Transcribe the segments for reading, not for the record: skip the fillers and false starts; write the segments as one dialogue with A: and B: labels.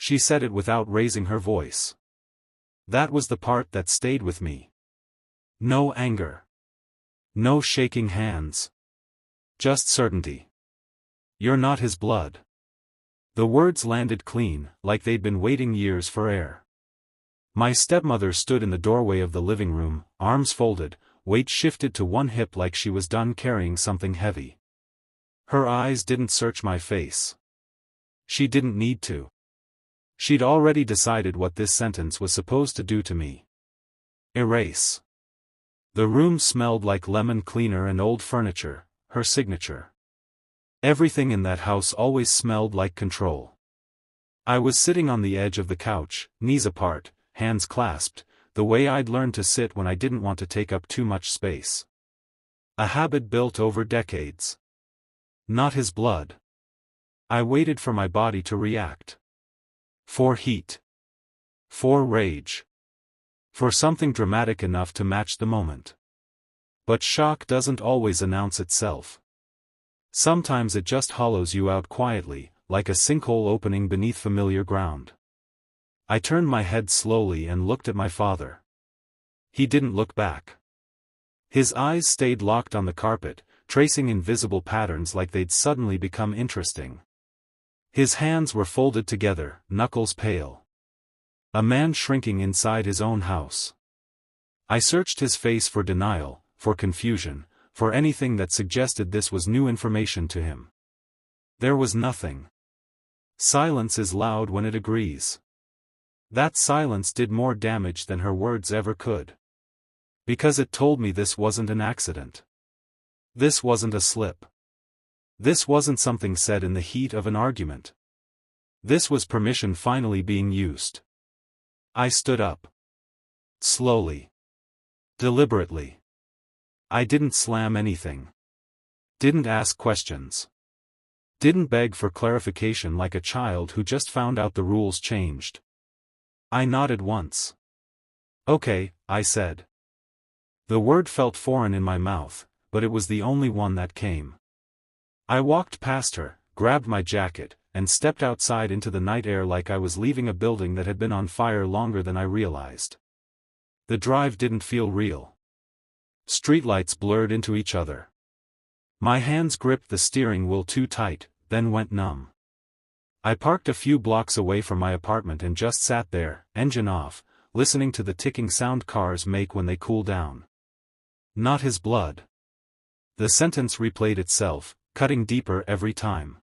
A: She said it without raising her voice. That was the part that stayed with me. No anger. No shaking hands. Just certainty. You're not his blood. The words landed clean, like they'd been waiting years for air. My stepmother stood in the doorway of the living room, arms folded, weight shifted to one hip like she was done carrying something heavy. Her eyes didn't search my face. She didn't need to. She'd already decided what this sentence was supposed to do to me. Erase. The room smelled like lemon cleaner and old furniture, her signature. Everything in that house always smelled like control. I was sitting on the edge of the couch, knees apart, hands clasped, the way I'd learned to sit when I didn't want to take up too much space. A habit built over decades. Not his blood. I waited for my body to react. For heat. For rage. For something dramatic enough to match the moment. But shock doesn't always announce itself. Sometimes it just hollows you out quietly, like a sinkhole opening beneath familiar ground. I turned my head slowly and looked at my father. He didn't look back. His eyes stayed locked on the carpet, tracing invisible patterns like they'd suddenly become interesting. His hands were folded together, knuckles pale. A man shrinking inside his own house. I searched his face for denial, for confusion, for anything that suggested this was new information to him. There was nothing. Silence is loud when it agrees. That silence did more damage than her words ever could. Because it told me this wasn't an accident. This wasn't a slip. This wasn't something said in the heat of an argument. This was permission finally being used. I stood up. Slowly. Deliberately. I didn't slam anything. Didn't ask questions. Didn't beg for clarification like a child who just found out the rules changed. I nodded once. Okay, I said. The word felt foreign in my mouth, but it was the only one that came. I walked past her, grabbed my jacket, and stepped outside into the night air like I was leaving a building that had been on fire longer than I realized. The drive didn't feel real. Streetlights blurred into each other. My hands gripped the steering wheel too tight, then went numb. I parked a few blocks away from my apartment and just sat there, engine off, listening to the ticking sound cars make when they cool down. Not his blood. The sentence replayed itself, cutting deeper every time.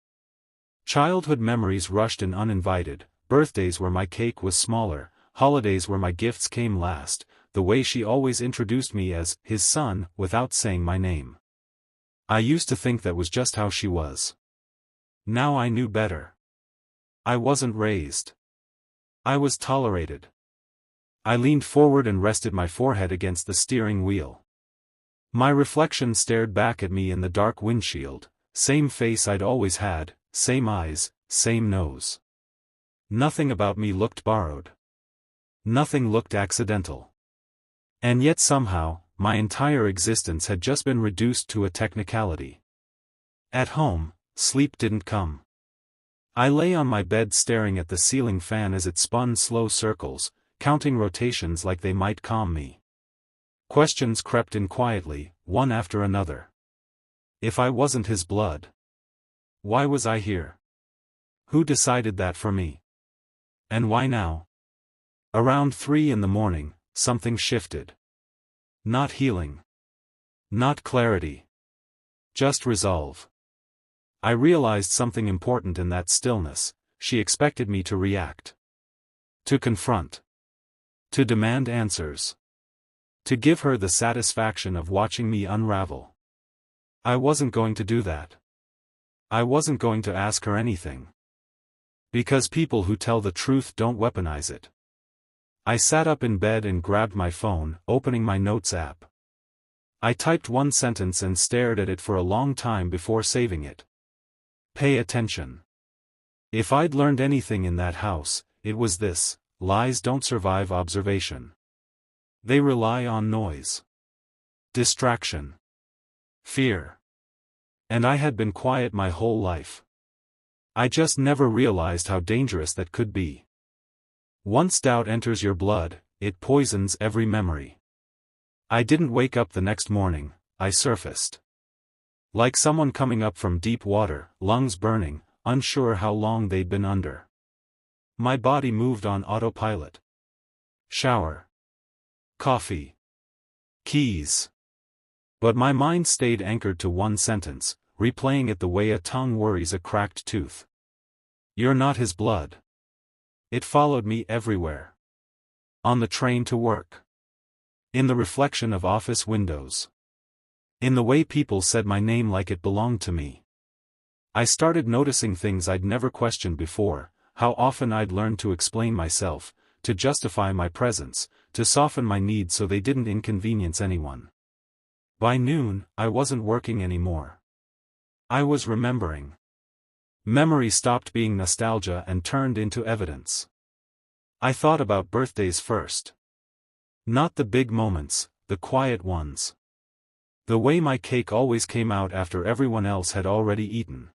A: Childhood memories rushed in uninvited, birthdays where my cake was smaller, holidays where my gifts came last, the way she always introduced me as his son without saying my name. I used to think that was just how she was. Now I knew better. I wasn't raised. I was tolerated. I leaned forward and rested my forehead against the steering wheel. My reflection stared back at me in the dark windshield, same face I'd always had, same eyes, same nose. Nothing about me looked borrowed. Nothing looked accidental. And yet somehow, my entire existence had just been reduced to a technicality. At home, sleep didn't come. I lay on my bed staring at the ceiling fan as it spun slow circles, counting rotations like they might calm me. Questions crept in quietly, one after another. If I wasn't his blood, why was I here? Who decided that for me? And why now? Around 3 in the morning, something shifted. Not healing. Not clarity. Just resolve. I realized something important in that stillness. She expected me to react. To confront. To demand answers. To give her the satisfaction of watching me unravel. I wasn't going to do that. I wasn't going to ask her anything. Because people who tell the truth don't weaponize it. I sat up in bed and grabbed my phone, opening my notes app. I typed one sentence and stared at it for a long time before saving it. Pay attention. If I'd learned anything in that house, it was this: lies don't survive observation. They rely on noise. Distraction. Fear. And I had been quiet my whole life. I just never realized how dangerous that could be. Once doubt enters your blood, it poisons every memory. I didn't wake up the next morning, I surfaced. Like someone coming up from deep water, lungs burning, unsure how long they'd been under. My body moved on autopilot. Shower. Coffee. Keys. But my mind stayed anchored to one sentence, replaying it the way a tongue worries a cracked tooth. You're not his blood. It followed me everywhere. On the train to work. In the reflection of office windows. In the way people said my name like it belonged to me. I started noticing things I'd never questioned before, how often I'd learned to explain myself, to justify my presence, to soften my needs so they didn't inconvenience anyone. By noon, I wasn't working anymore. I was remembering. Memory stopped being nostalgia and turned into evidence. I thought about birthdays first. Not the big moments, the quiet ones. The way my cake always came out after everyone else had already eaten.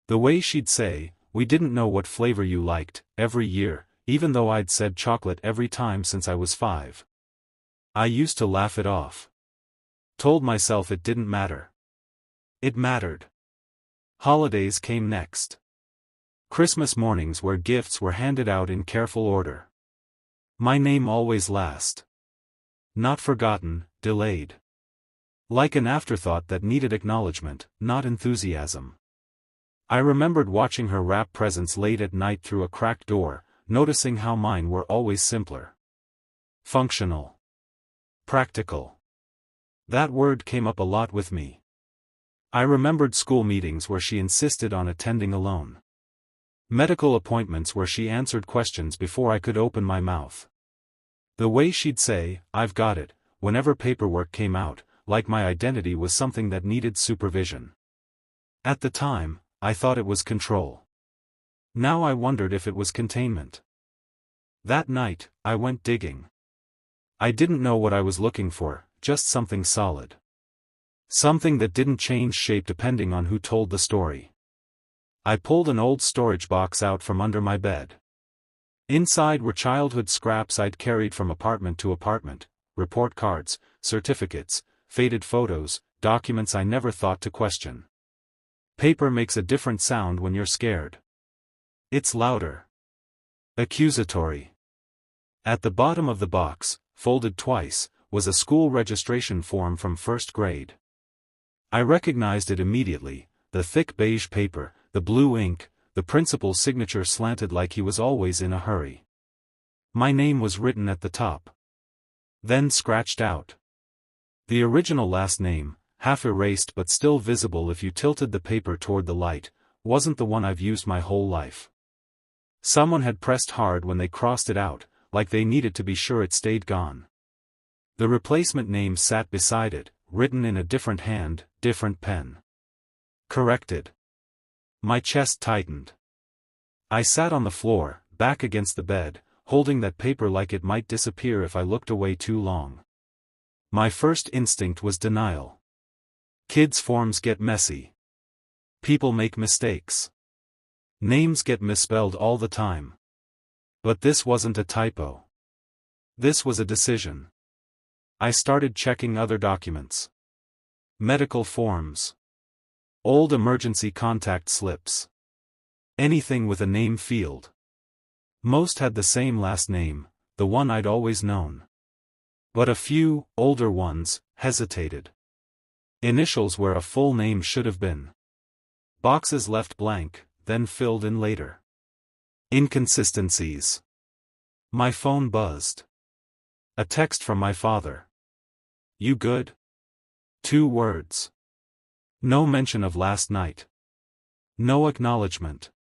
A: The way she'd say, "We didn't know what flavor you liked," every year, even though I'd said chocolate every time since I was 5. I used to laugh it off. Told myself it didn't matter. It mattered. Holidays came next. Christmas mornings where gifts were handed out in careful order. My name always last. Not forgotten, delayed. Like an afterthought that needed acknowledgement, not enthusiasm. I remembered watching her wrap presents late at night through a cracked door, noticing how mine were always simpler. Functional. Practical. That word came up a lot with me. I remembered school meetings where she insisted on attending alone. Medical appointments where she answered questions before I could open my mouth. The way she'd say, "I've got it," whenever paperwork came out, like my identity was something that needed supervision. At the time, I thought it was control. Now I wondered if it was containment. That night, I went digging. I didn't know what I was looking for, just something solid. Something that didn't change shape depending on who told the story. I pulled an old storage box out from under my bed. Inside were childhood scraps I'd carried from apartment to apartment, report cards, certificates, faded photos, documents I never thought to question. Paper makes a different sound when you're scared. It's louder. Accusatory. At the bottom of the box, folded twice, was a school registration form from first grade. I recognized it immediately, the thick beige paper, the blue ink, the principal's signature slanted like he was always in a hurry. My name was written at the top. Then scratched out. The original last name, half erased but still visible if you tilted the paper toward the light, wasn't the one I've used my whole life. Someone had pressed hard when they crossed it out, like they needed to be sure it stayed gone. The replacement name sat beside it, written in a different hand, different pen. Corrected. My chest tightened. I sat on the floor, back against the bed, holding that paper like it might disappear if I looked away too long. My first instinct was denial. Kids' forms get messy. People make mistakes. Names get misspelled all the time. But this wasn't a typo. This was a decision. I started checking other documents. Medical forms. Old emergency contact slips. Anything with a name field. Most had the same last name, the one I'd always known. But a few, older ones, hesitated. Initials where a full name should have been. Boxes left blank, then filled in later. Inconsistencies. My phone buzzed. A text from my father. "You good?" 2 words. No mention of last night. No acknowledgement.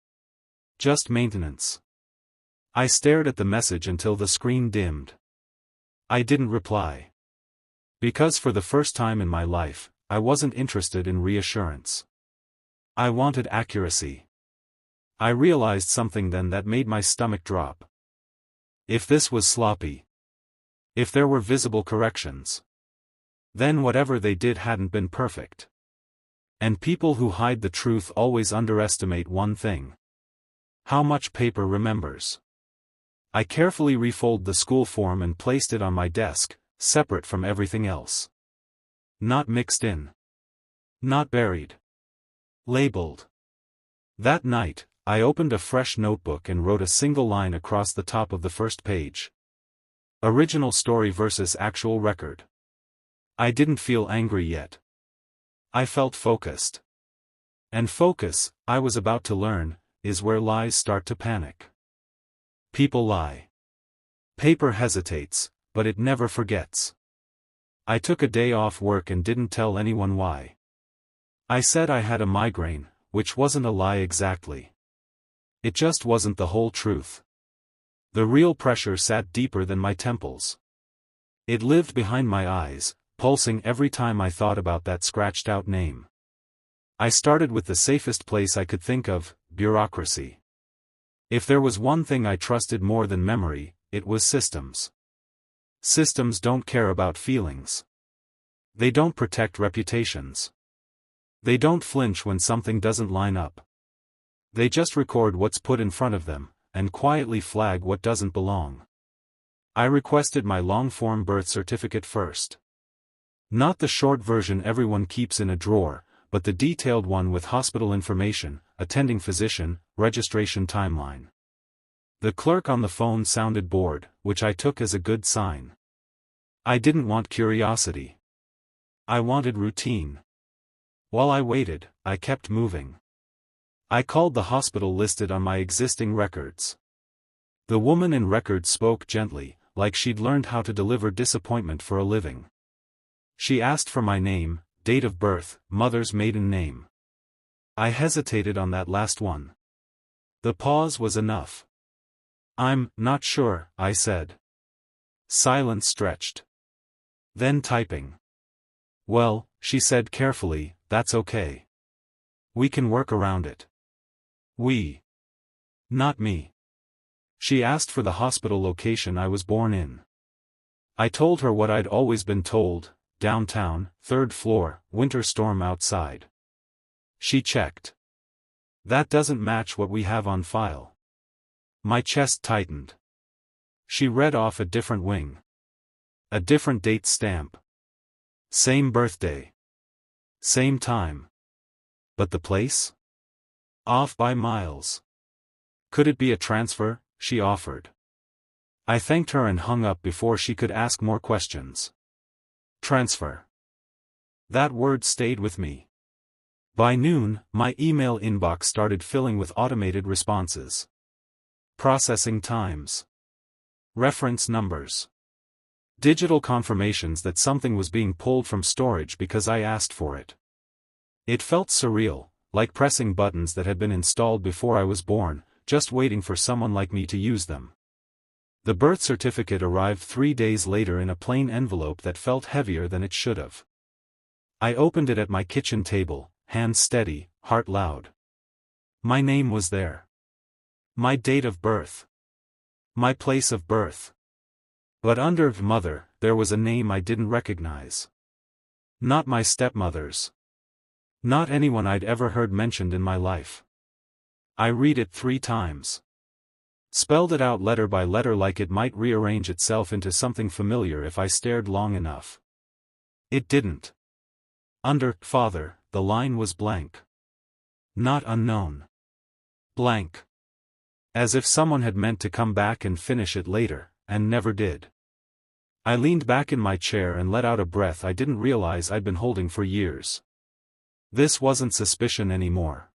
A: Just maintenance. I stared at the message until the screen dimmed. I didn't reply. Because for the first time in my life, I wasn't interested in reassurance. I wanted accuracy. I realized something then that made my stomach drop. If this was sloppy. If there were visible corrections. Then whatever they did hadn't been perfect. And people who hide the truth always underestimate one thing. How much paper remembers. I carefully refolded the school form and placed it on my desk, separate from everything else. Not mixed in. Not buried. Labeled. That night, I opened a fresh notebook and wrote a single line across the top of the first page. Original story versus actual record. I didn't feel angry yet. I felt focused. And focus, I was about to learn, is where lies start to panic. People lie. Paper hesitates, but it never forgets. I took a day off work and didn't tell anyone why. I said I had a migraine, which wasn't a lie exactly. It just wasn't the whole truth. The real pressure sat deeper than my temples. It lived behind my eyes, pulsing every time I thought about that scratched-out name. I started with the safest place I could think of, bureaucracy. If there was one thing I trusted more than memory, it was systems. Systems don't care about feelings. They don't protect reputations. They don't flinch when something doesn't line up. They just record what's put in front of them, and quietly flag what doesn't belong. I requested my long-form birth certificate first. Not the short version everyone keeps in a drawer, but the detailed one with hospital information, attending physician, registration timeline. The clerk on the phone sounded bored, which I took as a good sign. I didn't want curiosity. I wanted routine. While I waited, I kept moving. I called the hospital listed on my existing records. The woman in records spoke gently, like she'd learned how to deliver disappointment for a living. She asked for my name, date of birth, mother's maiden name. I hesitated on that last one. The pause was enough. "I'm not sure," I said. Silence stretched. Then typing. "Well," she said carefully, "that's okay. We can work around it." We. Not me. She asked for the hospital location I was born in. I told her what I'd always been told, downtown, 3rd floor, winter storm outside. She checked. "That doesn't match what we have on file." My chest tightened. She read off a different wing. A different date stamp. Same birthday. Same time. But the place? Off by miles. Could it be a transfer? She offered. I thanked her and hung up before she could ask more questions. Transfer. That word stayed with me. By noon, my email inbox started filling with automated responses. Processing times. Reference numbers. Digital confirmations that something was being pulled from storage because I asked for it. It felt surreal, like pressing buttons that had been installed before I was born, just waiting for someone like me to use them. The birth certificate arrived 3 days later in a plain envelope that felt heavier than it should have. I opened it at my kitchen table, hand steady, heart loud. My name was there. My date of birth. My place of birth. But under mother, there was a name I didn't recognize. Not my stepmother's. Not anyone I'd ever heard mentioned in my life. I read it 3 times. Spelled it out letter by letter like it might rearrange itself into something familiar if I stared long enough. It didn't. Under father, the line was blank. Not unknown. Blank. As if someone had meant to come back and finish it later, and never did. I leaned back in my chair and let out a breath I didn't realize I'd been holding for years. This wasn't suspicion anymore.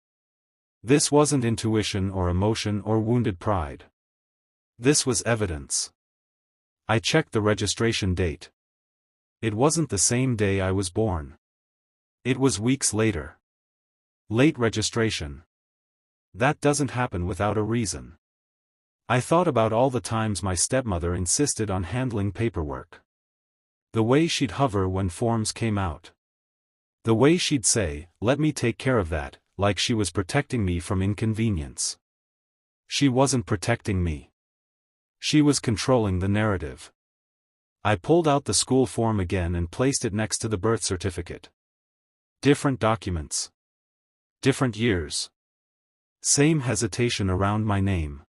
A: This wasn't intuition or emotion or wounded pride. This was evidence. I checked the registration date. It wasn't the same day I was born. It was weeks later. Late registration. That doesn't happen without a reason. I thought about all the times my stepmother insisted on handling paperwork. The way she'd hover when forms came out. The way she'd say, "Let me take care of that," like she was protecting me from inconvenience. She wasn't protecting me. She was controlling the narrative. I pulled out the school form again and placed it next to the birth certificate. Different documents. Different years. Same hesitation around my name.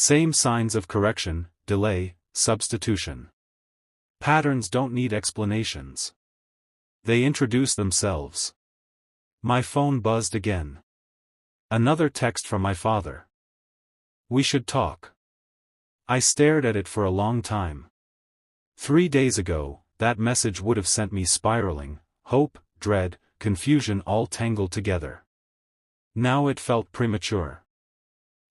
A: Same signs of correction, delay, substitution. Patterns don't need explanations. They introduce themselves. My phone buzzed again. Another text from my father. We should talk. I stared at it for a long time. 3 days ago, that message would have sent me spiraling, hope, dread, confusion all tangled together. Now it felt premature.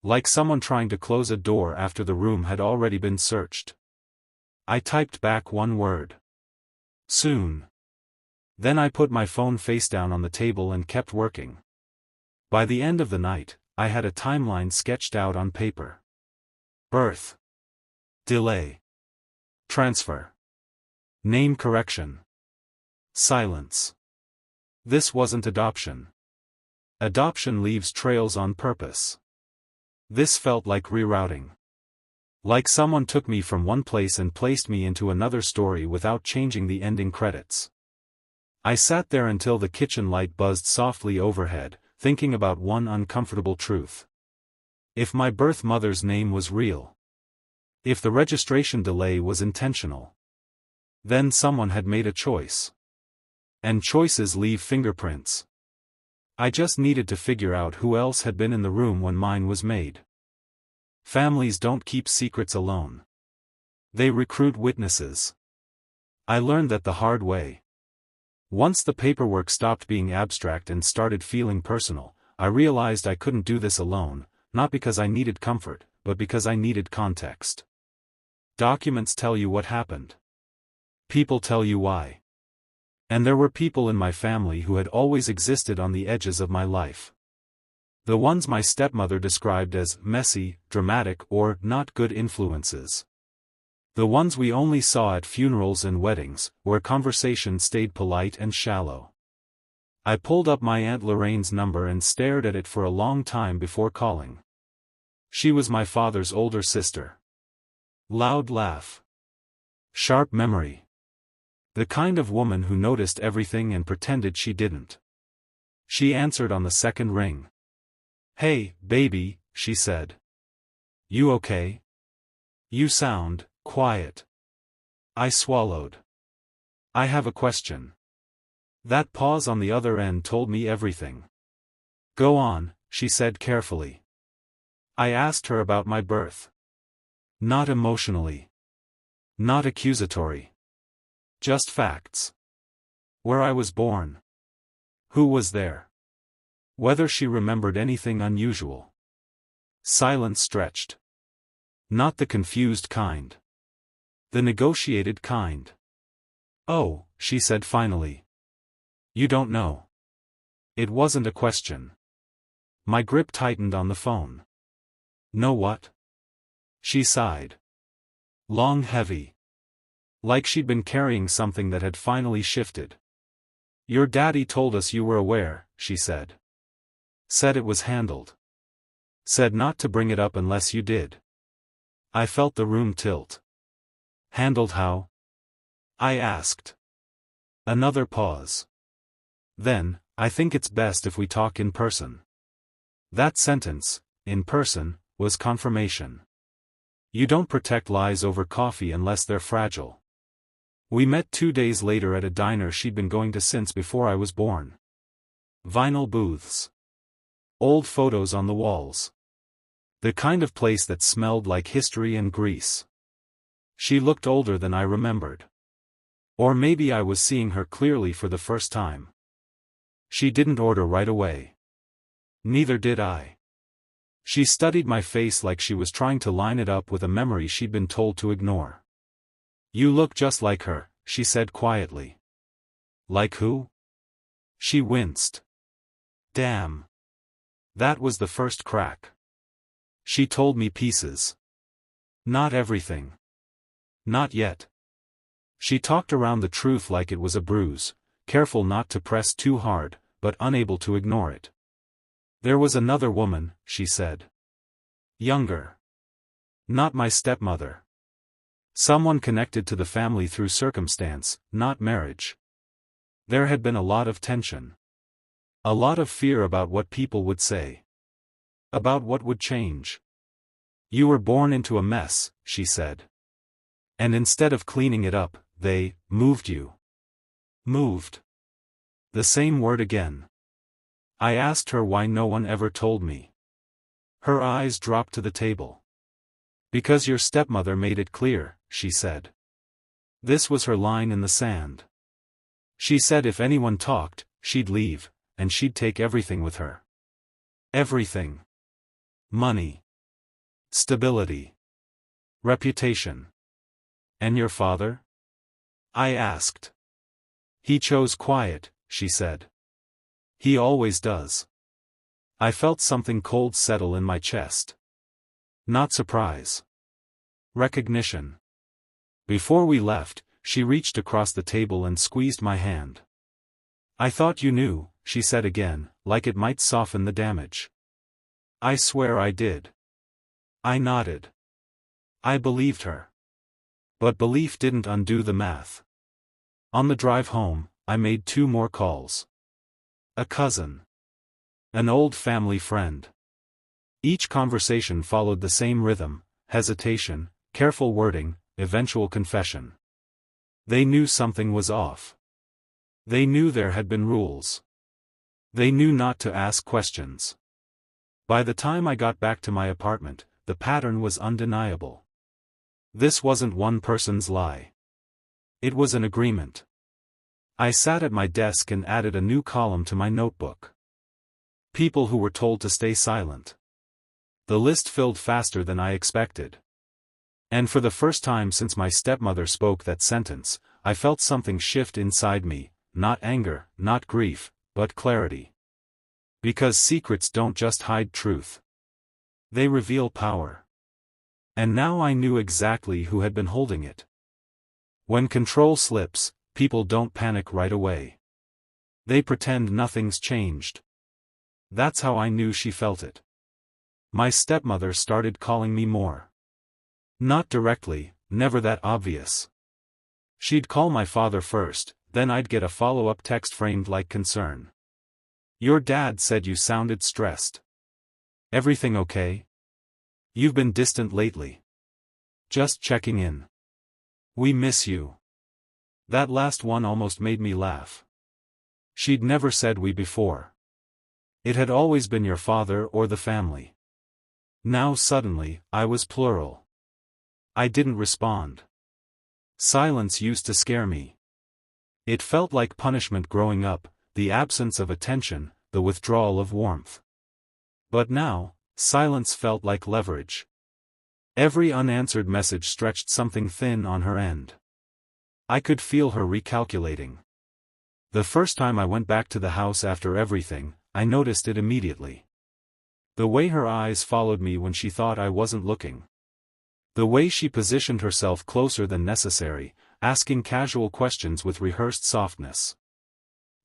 A: Like someone trying to close a door after the room had already been searched. I typed back one word. Soon. Then I put my phone face down on the table and kept working. By the end of the night, I had a timeline sketched out on paper. Birth. Delay. Transfer. Name correction. Silence. This wasn't adoption. Adoption leaves trails on purpose. This felt like rerouting. Like someone took me from one place and placed me into another story without changing the ending credits. I sat there until the kitchen light buzzed softly overhead, thinking about one uncomfortable truth. If my birth mother's name was real. If the registration delay was intentional. Then someone had made a choice. And choices leave fingerprints. I just needed to figure out who else had been in the room when mine was made. Families don't keep secrets alone. They recruit witnesses. I learned that the hard way. Once the paperwork stopped being abstract and started feeling personal, I realized I couldn't do this alone, not because I needed comfort, but because I needed context. Documents tell you what happened. People tell you why. And there were people in my family who had always existed on the edges of my life. The ones my stepmother described as messy, dramatic, or not good influences. The ones we only saw at funerals and weddings, where conversation stayed polite and shallow. I pulled up my Aunt Lorraine's number and stared at it for a long time before calling. She was my father's older sister. Loud laugh. Sharp memory. The kind of woman who noticed everything and pretended she didn't. She answered on the second ring. "Hey, baby," she said. "You okay? You sound quiet." I swallowed. "I have a question." That pause on the other end told me everything. "Go on," she said carefully. I asked her about my birth. Not emotionally. Not accusatory. Just facts. Where I was born. Who was there. Whether she remembered anything unusual. Silence stretched. Not the confused kind. The negotiated kind. "Oh," she said finally. "You don't know." It wasn't a question. My grip tightened on the phone. "Know what?" She sighed. Long, heavy. Like she'd been carrying something that had finally shifted. "Your daddy told us you were aware," she said. "Said it was handled. Said not to bring it up unless you did." I felt the room tilt. "Handled how?" I asked. Another pause. Then, "I think it's best if we talk in person." That sentence, "in person," was confirmation. You don't protect lies over coffee unless they're fragile. We met 2 days later at a diner she'd been going to since before I was born. Vinyl booths. Old photos on the walls. The kind of place that smelled like history and grease. She looked older than I remembered. Or maybe I was seeing her clearly for the first time. She didn't order right away. Neither did I. She studied my face like she was trying to line it up with a memory she'd been told to ignore. "You look just like her," she said quietly. "Like who?" She winced. Damn. That was the first crack. She told me pieces. Not everything. Not yet. She talked around the truth like it was a bruise, careful not to press too hard, but unable to ignore it. "There was another woman," she said. "Younger. Not my stepmother. Someone connected to the family through circumstance, not marriage." There had been a lot of tension. A lot of fear about what people would say. About what would change. You were born into a mess, she said. And instead of cleaning it up, they moved you. Moved. The same word again. I asked her why no one ever told me. Her eyes dropped to the table. Because your stepmother made it clear, she said. This was her line in the sand. She said if anyone talked, she'd leave, and she'd take everything with her. Everything. Money. Stability. Reputation. And your father? I asked. He chose quiet, she said. He always does. I felt something cold settle in my chest. Not surprise. Recognition. Before we left, she reached across the table and squeezed my hand. I thought you knew, she said again, like it might soften the damage. I swear I did. I nodded. I believed her. But belief didn't undo the math. On the drive home, I made 2 more calls. A cousin. An old family friend. Each conversation followed the same rhythm: hesitation, careful wording, eventual confession. They knew something was off. They knew there had been rules. They knew not to ask questions. By the time I got back to my apartment, the pattern was undeniable. This wasn't one person's lie. It was an agreement. I sat at my desk and added a new column to my notebook. People who were told to stay silent. The list filled faster than I expected. And for the first time since my stepmother spoke that sentence, I felt something shift inside me, not anger, not grief, but clarity. Because secrets don't just hide truth. They reveal power. And now I knew exactly who had been holding it. When control slips, people don't panic right away. They pretend nothing's changed. That's how I knew she felt it. My stepmother started calling me more. Not directly, never that obvious. She'd call my father first, then I'd get a follow-up text framed like concern. Your dad said you sounded stressed. Everything okay? You've been distant lately. Just checking in. We miss you. That last one almost made me laugh. She'd never said we before. It had always been your father or the family. Now suddenly, I was plural. I didn't respond. Silence used to scare me. It felt like punishment growing up, the absence of attention, the withdrawal of warmth. But now, silence felt like leverage. Every unanswered message stretched something thin on her end. I could feel her recalculating. The first time I went back to the house after everything, I noticed it immediately. The way her eyes followed me when she thought I wasn't looking. The way she positioned herself closer than necessary, asking casual questions with rehearsed softness.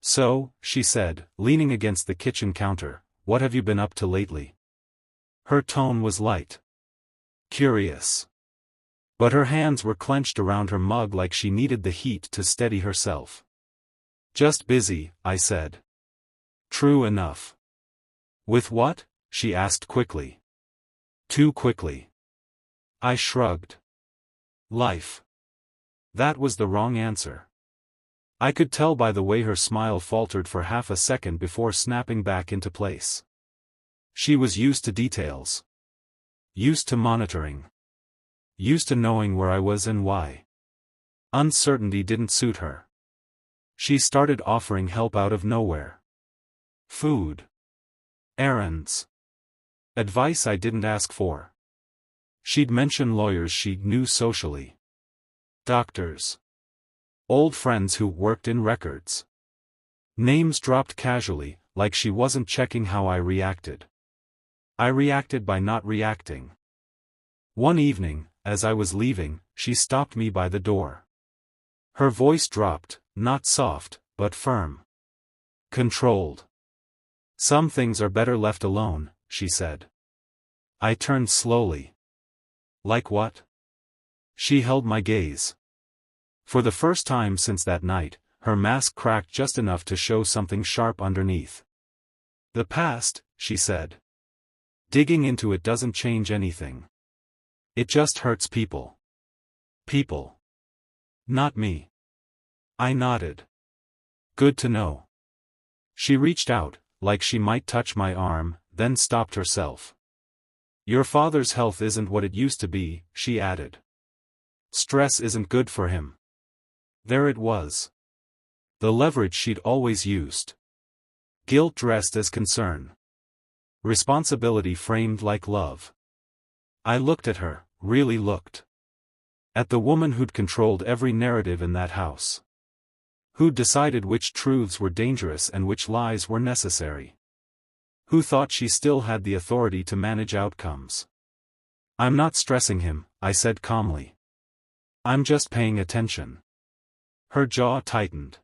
A: So, she said, leaning against the kitchen counter, what have you been up to lately? Her tone was light. Curious. But her hands were clenched around her mug like she needed the heat to steady herself. Just busy, I said. True enough. With what? She asked quickly. Too quickly. I shrugged. Life. That was the wrong answer. I could tell by the way her smile faltered for half a second before snapping back into place. She was used to details. Used to monitoring. Used to knowing where I was and why. Uncertainty didn't suit her. She started offering help out of nowhere. Food. Errands. Advice I didn't ask for. She'd mention lawyers she knew socially. Doctors. Old friends who worked in records. Names dropped casually, like she wasn't checking how I reacted. I reacted by not reacting. One evening, as I was leaving, she stopped me by the door. Her voice dropped, not soft, but firm. Controlled. Some things are better left alone, she said. I turned slowly. Like what? She held my gaze. For the first time since that night, her mask cracked just enough to show something sharp underneath. The past, she said. Digging into it doesn't change anything. It just hurts people. People. Not me. I nodded. Good to know. She reached out, like she might touch my arm, then stopped herself. Your father's health isn't what it used to be, she added. Stress isn't good for him. There it was. The leverage she'd always used. Guilt dressed as concern. Responsibility framed like love. I looked at her, really looked. At the woman who'd controlled every narrative in that house. Who'd decided which truths were dangerous and which lies were necessary. Who thought she still had the authority to manage outcomes. I'm not stressing him, I said calmly. I'm just paying attention. Her jaw tightened.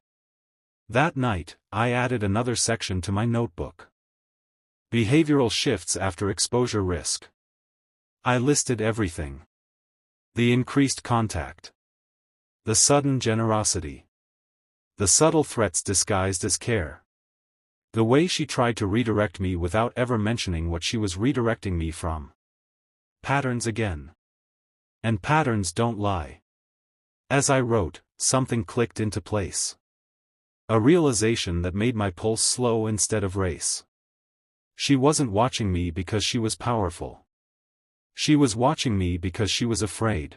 A: That night, I added another section to my notebook. Behavioral shifts after exposure risk. I listed everything. The increased contact. The sudden generosity. The subtle threats disguised as care. The way she tried to redirect me without ever mentioning what she was redirecting me from. Patterns again. And patterns don't lie. As I wrote, something clicked into place. A realization that made my pulse slow instead of race. She wasn't watching me because she was powerful. She was watching me because she was afraid.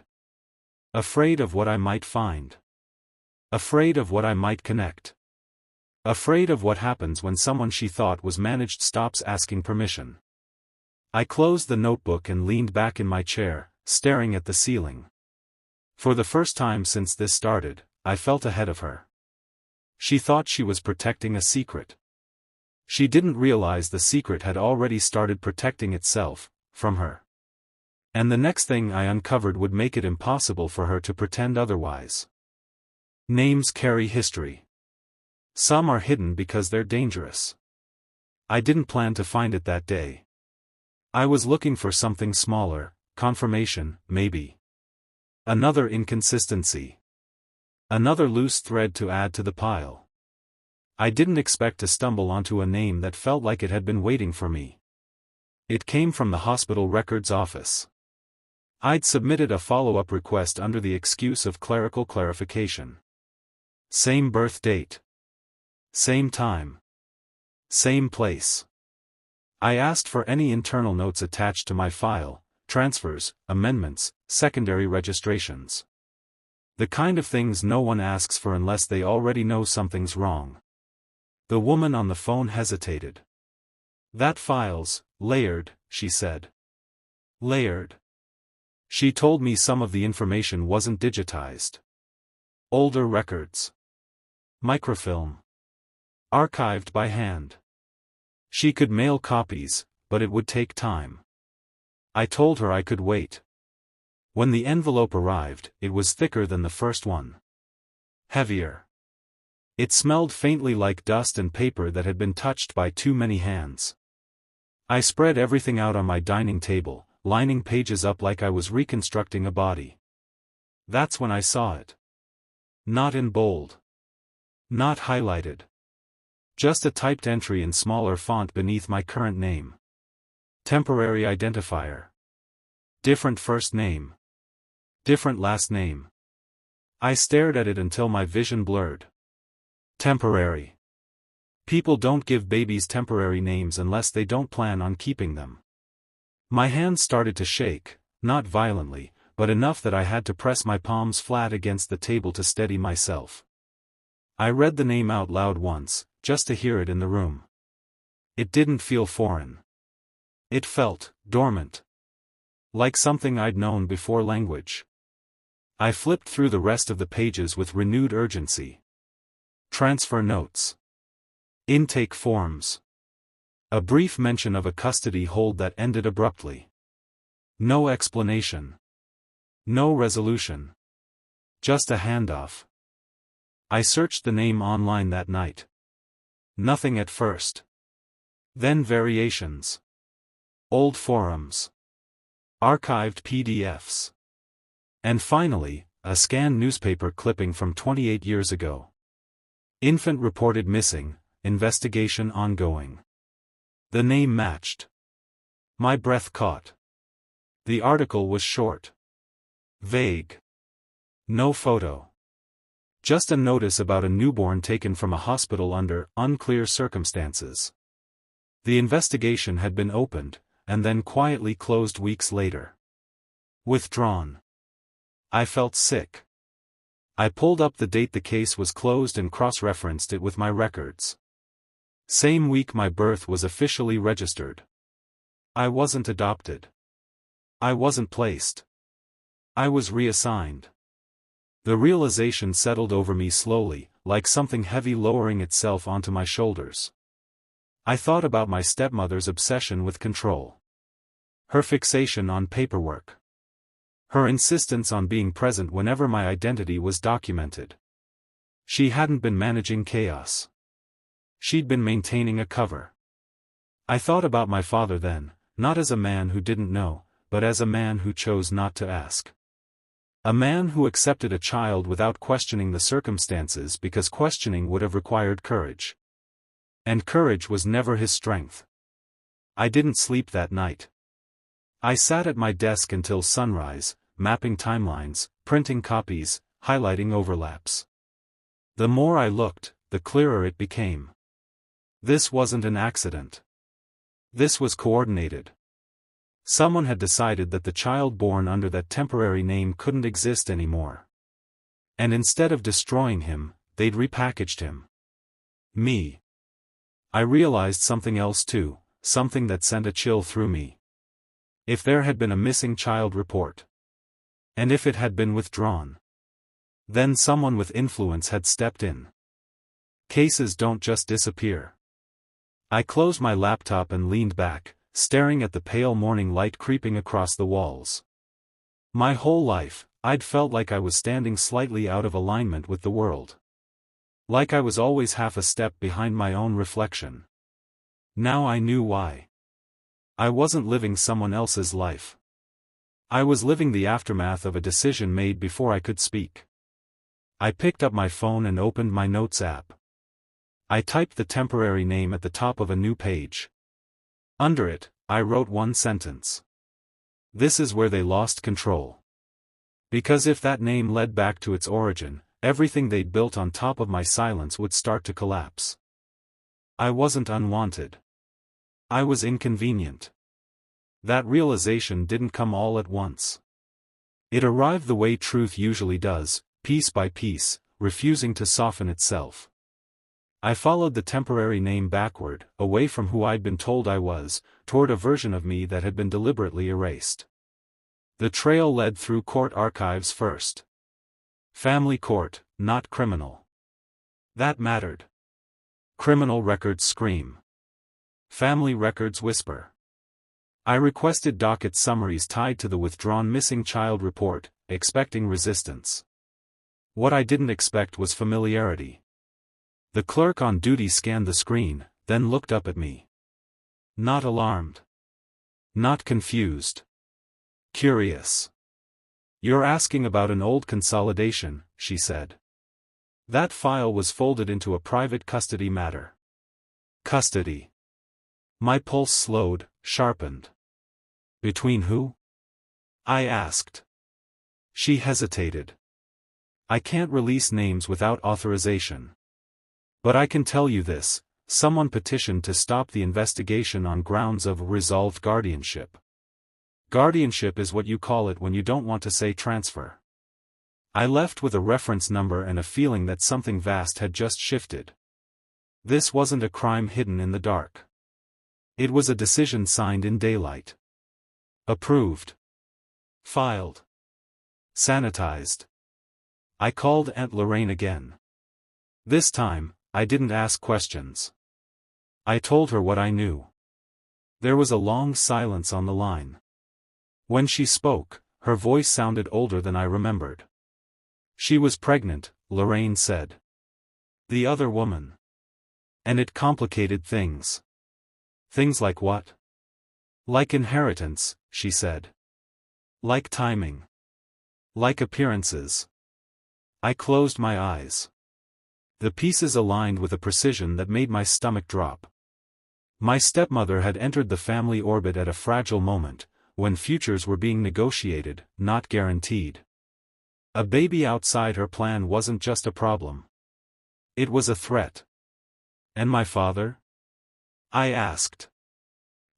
A: Afraid of what I might find. Afraid of what I might connect. Afraid of what happens when someone she thought was managed stops asking permission. I closed the notebook and leaned back in my chair, staring at the ceiling. For the first time since this started, I felt ahead of her. She thought she was protecting a secret. She didn't realize the secret had already started protecting itself, from her. And the next thing I uncovered would make it impossible for her to pretend otherwise. Names carry history. Some are hidden because they're dangerous. I didn't plan to find it that day. I was looking for something smaller, confirmation, maybe. Another inconsistency. Another loose thread to add to the pile. I didn't expect to stumble onto a name that felt like it had been waiting for me. It came from the hospital records office. I'd submitted a follow-up request under the excuse of clerical clarification. Same birth date. Same time. Same place. I asked for any internal notes attached to my file, transfers, amendments, secondary registrations. The kind of things no one asks for unless they already know something's wrong. The woman on the phone hesitated. That file's layered, she said. Layered. She told me some of the information wasn't digitized. Older records. Microfilm. Archived by hand. She could mail copies, but it would take time. I told her I could wait. When the envelope arrived, it was thicker than the first one. Heavier. It smelled faintly like dust and paper that had been touched by too many hands. I spread everything out on my dining table, lining pages up like I was reconstructing a body. That's when I saw it. Not in bold. Not highlighted. Just a typed entry in smaller font beneath my current name. Temporary identifier. Different first name. Different last name. I stared at it until my vision blurred. Temporary. People don't give babies temporary names unless they don't plan on keeping them. My hands started to shake, not violently, but enough that I had to press my palms flat against the table to steady myself. I read the name out loud once, just to hear it in the room. It didn't feel foreign. It felt dormant. Like something I'd known before language. I flipped through the rest of the pages with renewed urgency. Transfer notes. Intake forms. A brief mention of a custody hold that ended abruptly. No explanation. No resolution. Just a handoff. I searched the name online that night. Nothing at first. Then variations. Old forums. Archived PDFs. And finally, a scanned newspaper clipping from 28 years ago. Infant reported missing, investigation ongoing. The name matched. My breath caught. The article was short. Vague. No photo. Just a notice about a newborn taken from a hospital under unclear circumstances. The investigation had been opened, and then quietly closed weeks later. Withdrawn. I felt sick. I pulled up the date the case was closed and cross-referenced it with my records. Same week my birth was officially registered. I wasn't adopted. I wasn't placed. I was reassigned. The realization settled over me slowly, like something heavy lowering itself onto my shoulders. I thought about my stepmother's obsession with control. Her fixation on paperwork. Her insistence on being present whenever my identity was documented. She hadn't been managing chaos. She'd been maintaining a cover. I thought about my father then, not as a man who didn't know, but as a man who chose not to ask. A man who accepted a child without questioning the circumstances because questioning would have required courage. And courage was never his strength. I didn't sleep that night. I sat at my desk until sunrise, mapping timelines, printing copies, highlighting overlaps. The more I looked, the clearer it became. This wasn't an accident. This was coordinated. Someone had decided that the child born under that temporary name couldn't exist anymore. And instead of destroying him, they'd repackaged him. Me. I realized something else too, something that sent a chill through me. If there had been a missing child report, and if it had been withdrawn, then someone with influence had stepped in. Cases don't just disappear. I closed my laptop and leaned back, staring at the pale morning light creeping across the walls. My whole life, I'd felt like I was standing slightly out of alignment with the world. Like I was always half a step behind my own reflection. Now I knew why. I wasn't living someone else's life. I was living the aftermath of a decision made before I could speak. I picked up my phone and opened my notes app. I typed the temporary name at the top of a new page. Under it, I wrote one sentence. This is where they lost control. Because if that name led back to its origin, everything they'd built on top of my silence would start to collapse. I wasn't unwanted. I was inconvenient. That realization didn't come all at once. It arrived the way truth usually does, piece by piece, refusing to soften itself. I followed the temporary name backward, away from who I'd been told I was, toward a version of me that had been deliberately erased. The trail led through court archives first. Family court, not criminal. That mattered. Criminal records scream. Family records whisper. I requested docket summaries tied to the withdrawn missing child report, expecting resistance. What I didn't expect was familiarity. The clerk on duty scanned the screen, then looked up at me. Not alarmed. Not confused. Curious. You're asking about an old consolidation, she said. That file was folded into a private custody matter. Custody. My pulse slowed, sharpened. Between who? I asked. She hesitated. I can't release names without authorization. But I can tell you this, someone petitioned to stop the investigation on grounds of resolved guardianship. Guardianship is what you call it when you don't want to say transfer. I left with a reference number and a feeling that something vast had just shifted. This wasn't a crime hidden in the dark. It was a decision signed in daylight. Approved. Filed. Sanitized. I called Aunt Lorraine again. This time, I didn't ask questions. I told her what I knew. There was a long silence on the line. When she spoke, her voice sounded older than I remembered. She was pregnant, Lorraine said. The other woman. And it complicated things. Things like what? Like inheritance, she said. Like timing. Like appearances. I closed my eyes. The pieces aligned with a precision that made my stomach drop. My stepmother had entered the family orbit at a fragile moment, when futures were being negotiated, not guaranteed. A baby outside her plan wasn't just a problem. It was a threat. And my father? I asked.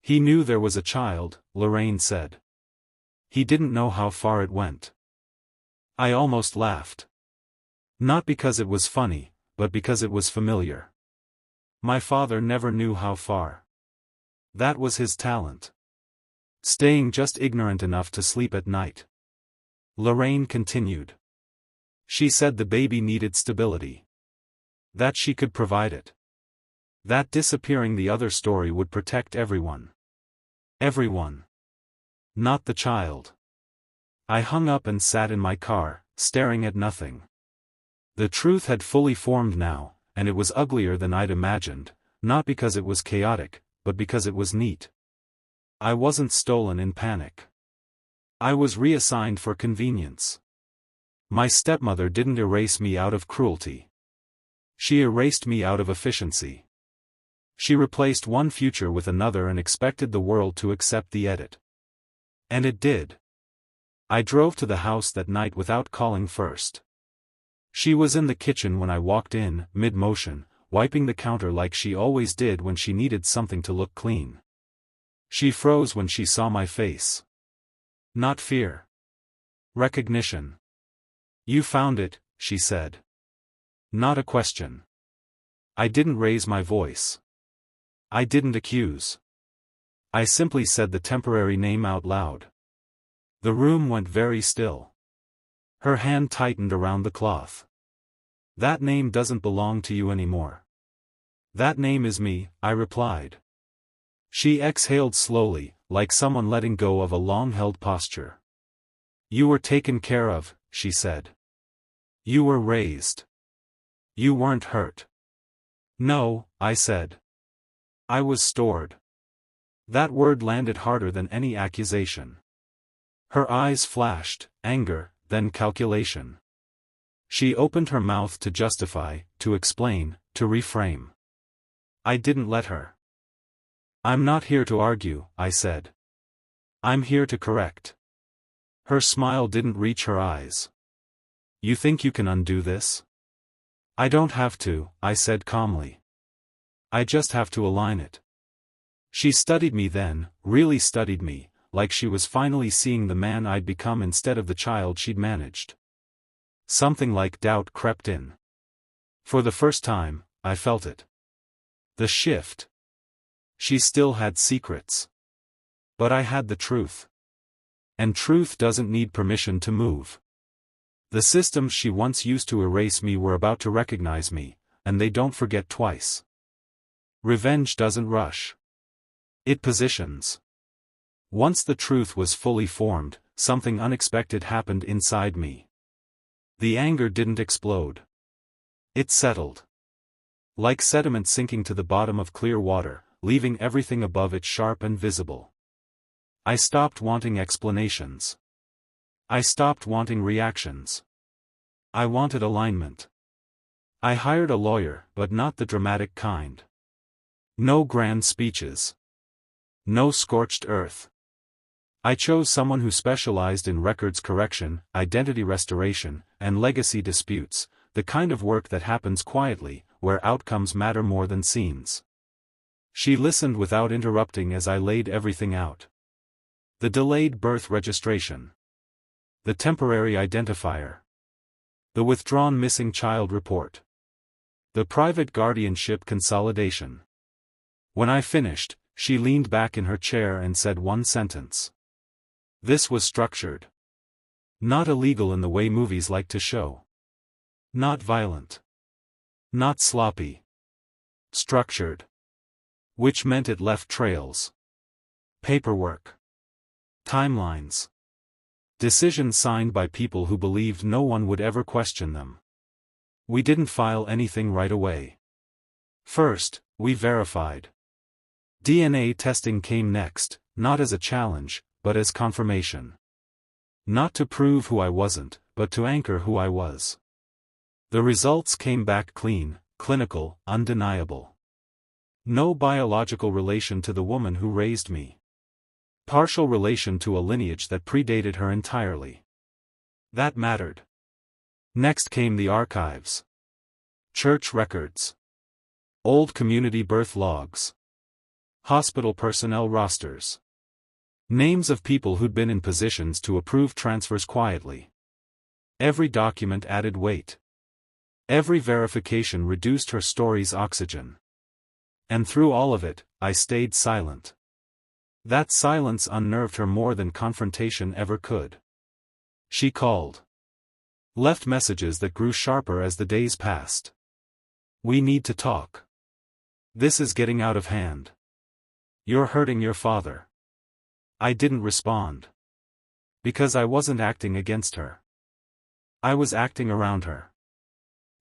A: He knew there was a child, Lorraine said. He didn't know how far it went. I almost laughed. Not because it was funny, but because it was familiar. My father never knew how far. That was his talent. Staying just ignorant enough to sleep at night. Lorraine continued. She said the baby needed stability. That she could provide it. That disappearing the other story would protect everyone. Everyone. Not the child. I hung up and sat in my car, staring at nothing. The truth had fully formed now, and it was uglier than I'd imagined, not because it was chaotic, but because it was neat. I wasn't stolen in panic. I was reassigned for convenience. My stepmother didn't erase me out of cruelty. She erased me out of efficiency. She replaced one future with another and expected the world to accept the edit. And it did. I drove to the house that night without calling first. She was in the kitchen when I walked in, mid-motion, wiping the counter like she always did when she needed something to look clean. She froze when she saw my face. Not fear. Recognition. You found it, she said. Not a question. I didn't raise my voice. I didn't accuse. I simply said the temporary name out loud. The room went very still. Her hand tightened around the cloth. That name doesn't belong to you anymore. That name is me, I replied. She exhaled slowly, like someone letting go of a long-held posture. You were taken care of, she said. You were raised. You weren't hurt. No, I said. I was stored. That word landed harder than any accusation. Her eyes flashed, anger, then calculation. She opened her mouth to justify, to explain, to reframe. I didn't let her. I'm not here to argue, I said. I'm here to correct. Her smile didn't reach her eyes. You think you can undo this? I don't have to, I said calmly. I just have to align it. She studied me then, really studied me, like she was finally seeing the man I'd become instead of the child she'd managed. Something like doubt crept in. For the first time, I felt it. The shift. She still had secrets. But I had the truth. And truth doesn't need permission to move. The systems she once used to erase me were about to recognize me, and they don't forget twice. Revenge doesn't rush. It positions. Once the truth was fully formed, something unexpected happened inside me. The anger didn't explode. It settled. Like sediment sinking to the bottom of clear water, leaving everything above it sharp and visible. I stopped wanting explanations. I stopped wanting reactions. I wanted alignment. I hired a lawyer, but not the dramatic kind. No grand speeches. No scorched earth. I chose someone who specialized in records correction, identity restoration, and legacy disputes, the kind of work that happens quietly, where outcomes matter more than scenes. She listened without interrupting as I laid everything out. The delayed birth registration. The temporary identifier. The withdrawn missing child report. The private guardianship consolidation. When I finished, she leaned back in her chair and said one sentence. This was structured. Not illegal in the way movies like to show. Not violent. Not sloppy. Structured. Which meant it left trails. Paperwork. Timelines. Decisions signed by people who believed no one would ever question them. We didn't file anything right away. First, we verified. DNA testing came next, not as a challenge, but as confirmation. Not to prove who I wasn't, but to anchor who I was. The results came back clean, clinical, undeniable. No biological relation to the woman who raised me. Partial relation to a lineage that predated her entirely. That mattered. Next came the archives. Church records. Old community birth logs. Hospital personnel rosters. Names of people who'd been in positions to approve transfers quietly. Every document added weight. Every verification reduced her story's oxygen. And through all of it, I stayed silent. That silence unnerved her more than confrontation ever could. She called. Left messages that grew sharper as the days passed. We need to talk. This is getting out of hand. You're hurting your father. I didn't respond. Because I wasn't acting against her. I was acting around her.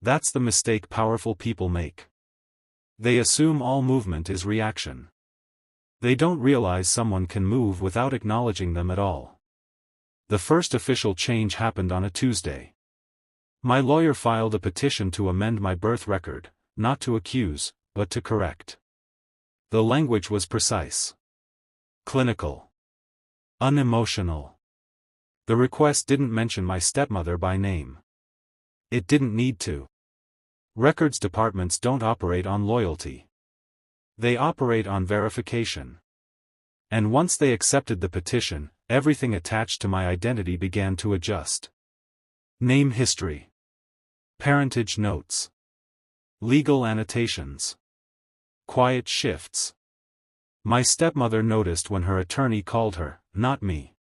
A: That's the mistake powerful people make. They assume all movement is reaction. They don't realize someone can move without acknowledging them at all. The first official change happened on a Tuesday. My lawyer filed a petition to amend my birth record, not to accuse, but to correct. The language was precise. Clinical. Unemotional. The request didn't mention my stepmother by name. It didn't need to. Records departments don't operate on loyalty. They operate on verification. And once they accepted the petition, everything attached to my identity began to adjust. Name history. Parentage notes. Legal annotations. Quiet shifts. My stepmother noticed when her attorney called her, not me.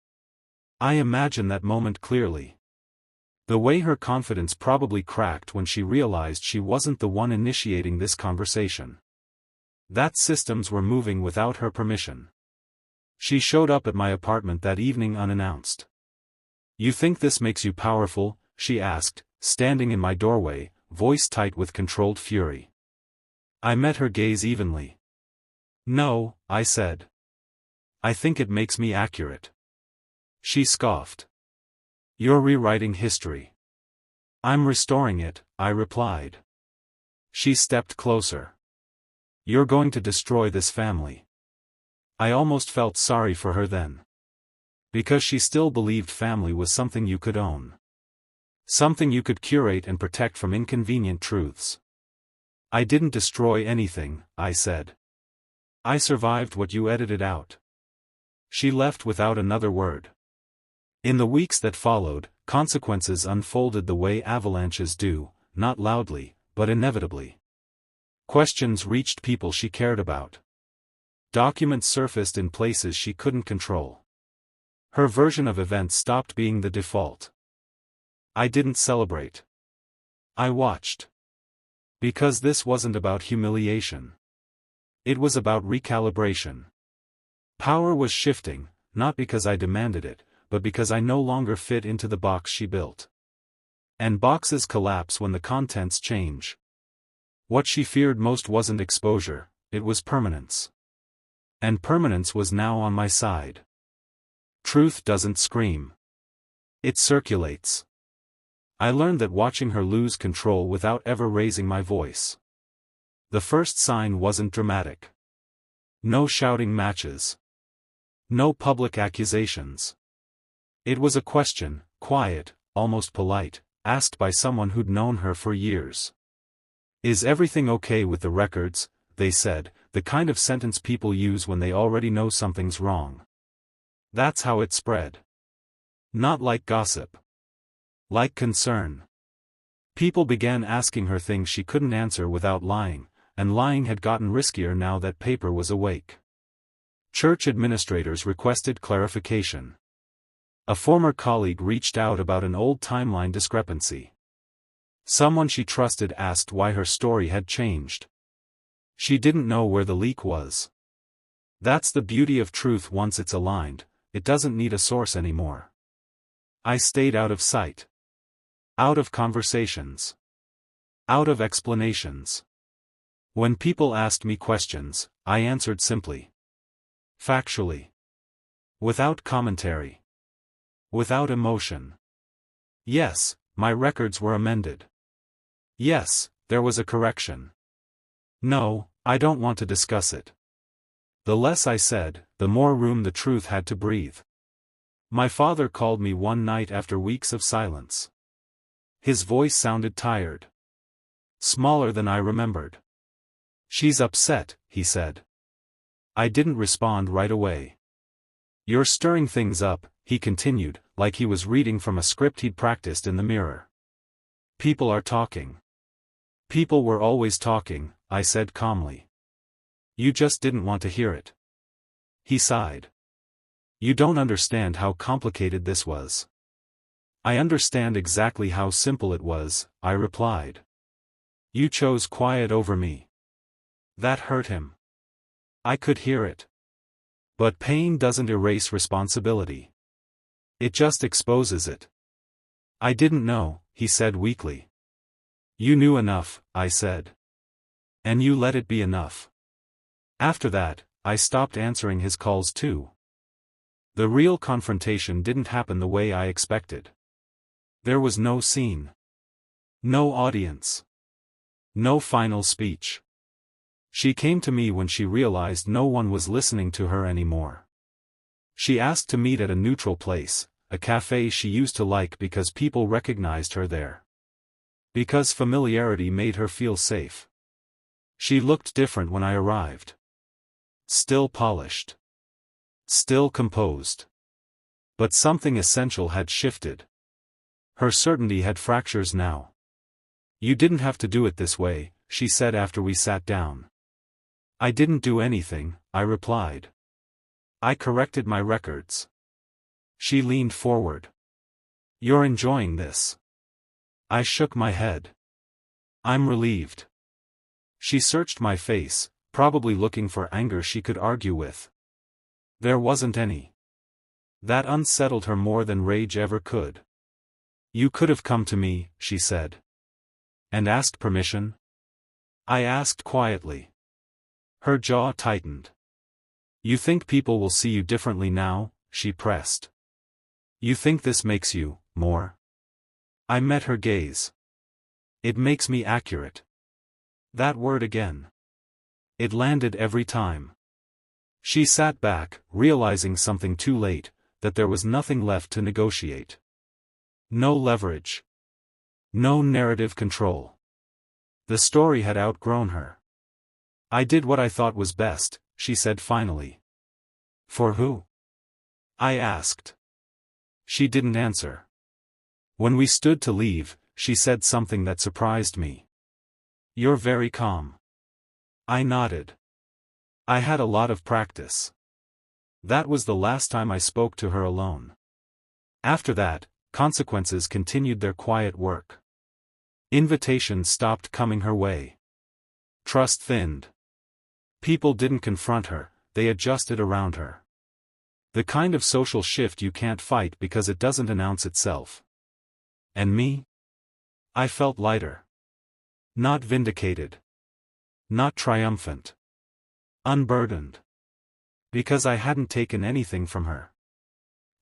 A: I imagine that moment clearly. The way her confidence probably cracked when she realized she wasn't the one initiating this conversation. That systems were moving without her permission. She showed up at my apartment that evening unannounced. You think this makes you powerful? She asked, standing in my doorway, voice tight with controlled fury. I met her gaze evenly. No, I said. I think it makes me accurate. She scoffed. You're rewriting history. I'm restoring it, I replied. She stepped closer. You're going to destroy this family. I almost felt sorry for her then. Because she still believed family was something you could own. Something you could curate and protect from inconvenient truths. I didn't destroy anything, I said. I survived what you edited out. She left without another word. In the weeks that followed, consequences unfolded the way avalanches do, not loudly, but inevitably. Questions reached people she cared about. Documents surfaced in places she couldn't control. Her version of events stopped being the default. I didn't celebrate. I watched. Because this wasn't about humiliation. It was about recalibration. Power was shifting, not because I demanded it, but because I no longer fit into the box she built. And boxes collapse when the contents change. What she feared most wasn't exposure, it was permanence. And permanence was now on my side. Truth doesn't scream. It circulates. I learned that watching her lose control without ever raising my voice. The first sign wasn't dramatic. No shouting matches. No public accusations. It was a question, quiet, almost polite, asked by someone who'd known her for years. Is everything okay with the records? They said, the kind of sentence people use when they already know something's wrong. That's how it spread. Not like gossip. Like concern. People began asking her things she couldn't answer without lying, and lying had gotten riskier now that paper was awake. Church administrators requested clarification. A former colleague reached out about an old timeline discrepancy. Someone she trusted asked why her story had changed. She didn't know where the leak was. That's the beauty of truth once it's aligned, it doesn't need a source anymore. I stayed out of sight. Out of conversations. Out of explanations. When people asked me questions, I answered simply. Factually. Without commentary. Without emotion. Yes, my records were amended. Yes, there was a correction. No, I don't want to discuss it. The less I said, the more room the truth had to breathe. My father called me one night after weeks of silence. His voice sounded tired. Smaller than I remembered. "She's upset," he said. I didn't respond right away. "You're stirring things up," he continued, like he was reading from a script he'd practiced in the mirror. "People are talking." "People were always talking," I said calmly. "You just didn't want to hear it." He sighed. "You don't understand how complicated this was." "I understand exactly how simple it was," I replied. "You chose quiet over me." That hurt him. I could hear it. But pain doesn't erase responsibility. It just exposes it. "I didn't know," he said weakly. "You knew enough," I said. "And you let it be enough." After that, I stopped answering his calls too. The real confrontation didn't happen the way I expected. There was no scene. No audience. No final speech. She came to me when she realized no one was listening to her anymore. She asked to meet at a neutral place, a cafe she used to like because people recognized her there. Because familiarity made her feel safe. She looked different when I arrived. Still polished. Still composed. But something essential had shifted. Her certainty had fractures now. "You didn't have to do it this way," she said after we sat down. "I didn't do anything," I replied. "I corrected my records." She leaned forward. "You're enjoying this." I shook my head. "I'm relieved." She searched my face, probably looking for anger she could argue with. There wasn't any. That unsettled her more than rage ever could. "You could have come to me," she said. "And asked permission?" I asked quietly. Her jaw tightened. "You think people will see you differently now?" she pressed. "You think this makes you more?" I met her gaze. "It makes me accurate." That word again. It landed every time. She sat back, realizing something too late, that there was nothing left to negotiate. No leverage. No narrative control. The story had outgrown her. "I did what I thought was best," she said finally. "For who?" I asked. She didn't answer. When we stood to leave, she said something that surprised me. "You're very calm." I nodded. I had a lot of practice. That was the last time I spoke to her alone. After that, consequences continued their quiet work. Invitations stopped coming her way. Trust thinned. People didn't confront her, they adjusted around her. The kind of social shift you can't fight because it doesn't announce itself. And me? I felt lighter. Not vindicated. Not triumphant. Unburdened. Because I hadn't taken anything from her.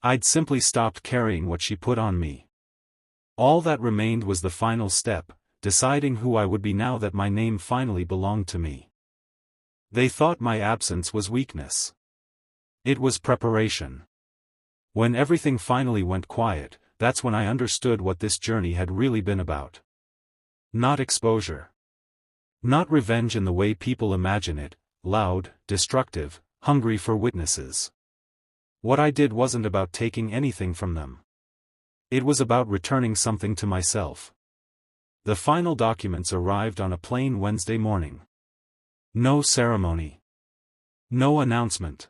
A: I'd simply stopped carrying what she put on me. All that remained was the final step, deciding who I would be now that my name finally belonged to me. They thought my absence was weakness. It was preparation. When everything finally went quiet, that's when I understood what this journey had really been about. Not exposure. Not revenge in the way people imagine it, loud, destructive, hungry for witnesses. What I did wasn't about taking anything from them. It was about returning something to myself. The final documents arrived on a plain Wednesday morning. No ceremony. No announcement.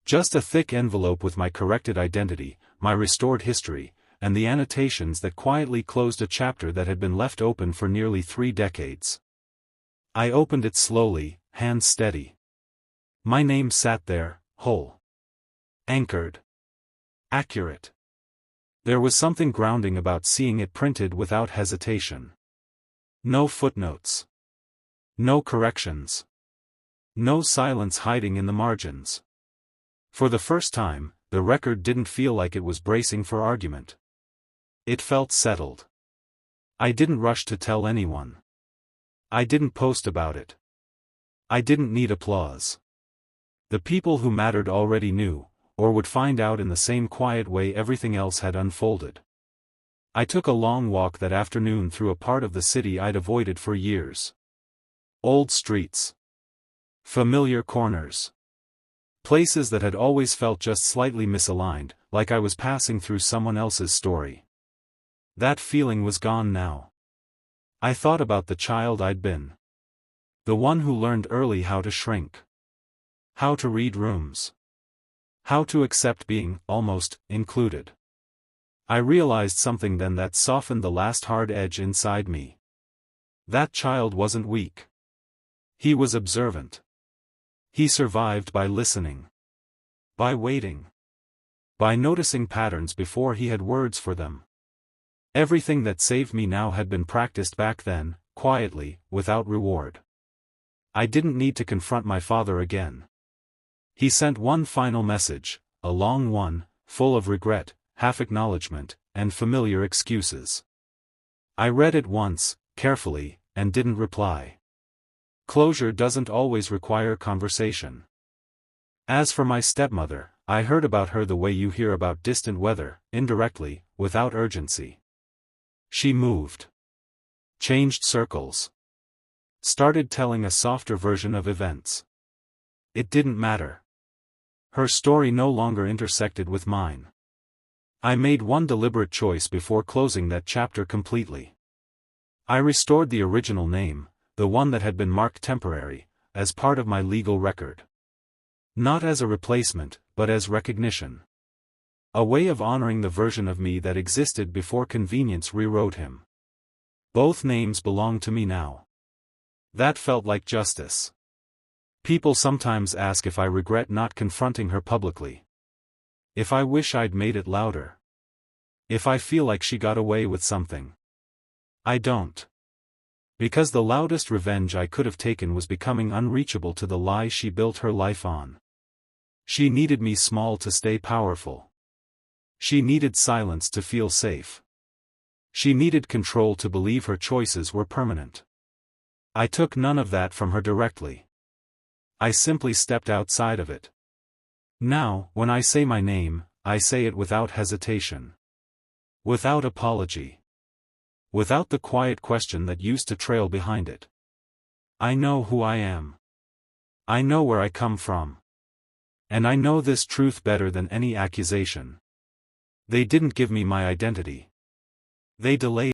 A: Just a thick envelope with my corrected identity, my restored history, and the annotations that quietly closed a chapter that had been left open for nearly 3 decades. I opened it slowly, hands steady. My name sat there, whole. Anchored. Accurate. There was something grounding about seeing it printed without hesitation. No footnotes. No corrections. No silence hiding in the margins. For the first time, the record didn't feel like it was bracing for argument. It felt settled. I didn't rush to tell anyone. I didn't post about it. I didn't need applause. The people who mattered already knew, or would find out in the same quiet way everything else had unfolded. I took a long walk that afternoon through a part of the city I'd avoided for years. Old streets. Familiar corners. Places that had always felt just slightly misaligned, like I was passing through someone else's story. That feeling was gone now. I thought about the child I'd been. The one who learned early how to shrink. How to read rooms. How to accept being, almost, included. I realized something then that softened the last hard edge inside me. That child wasn't weak. He was observant. He survived by listening. By waiting. By noticing patterns before he had words for them. Everything that saved me now had been practiced back then, quietly, without reward. I didn't need to confront my father again. He sent one final message, a long one, full of regret, half-acknowledgement, and familiar excuses. I read it once, carefully, and didn't reply. Closure doesn't always require conversation. As for my stepmother, I heard about her the way you hear about distant weather, indirectly, without urgency. She moved. Changed circles. Started telling a softer version of events. It didn't matter. Her story no longer intersected with mine. I made one deliberate choice before closing that chapter completely. I restored the original name, the one that had been marked temporary, as part of my legal record. Not as a replacement, but as recognition. A way of honoring the version of me that existed before convenience rewrote him. Both names belong to me now. That felt like justice. People sometimes ask if I regret not confronting her publicly. If I wish I'd made it louder. If I feel like she got away with something. I don't. Because the loudest revenge I could have taken was becoming unreachable to the lie she built her life on. She needed me small to stay powerful. She needed silence to feel safe. She needed control to believe her choices were permanent. I took none of that from her directly. I simply stepped outside of it. Now, when I say my name, I say it without hesitation. Without apology. Without the quiet question that used to trail behind it. I know who I am. I know where I come from. And I know this truth better than any accusation. They didn't give me my identity. They delayed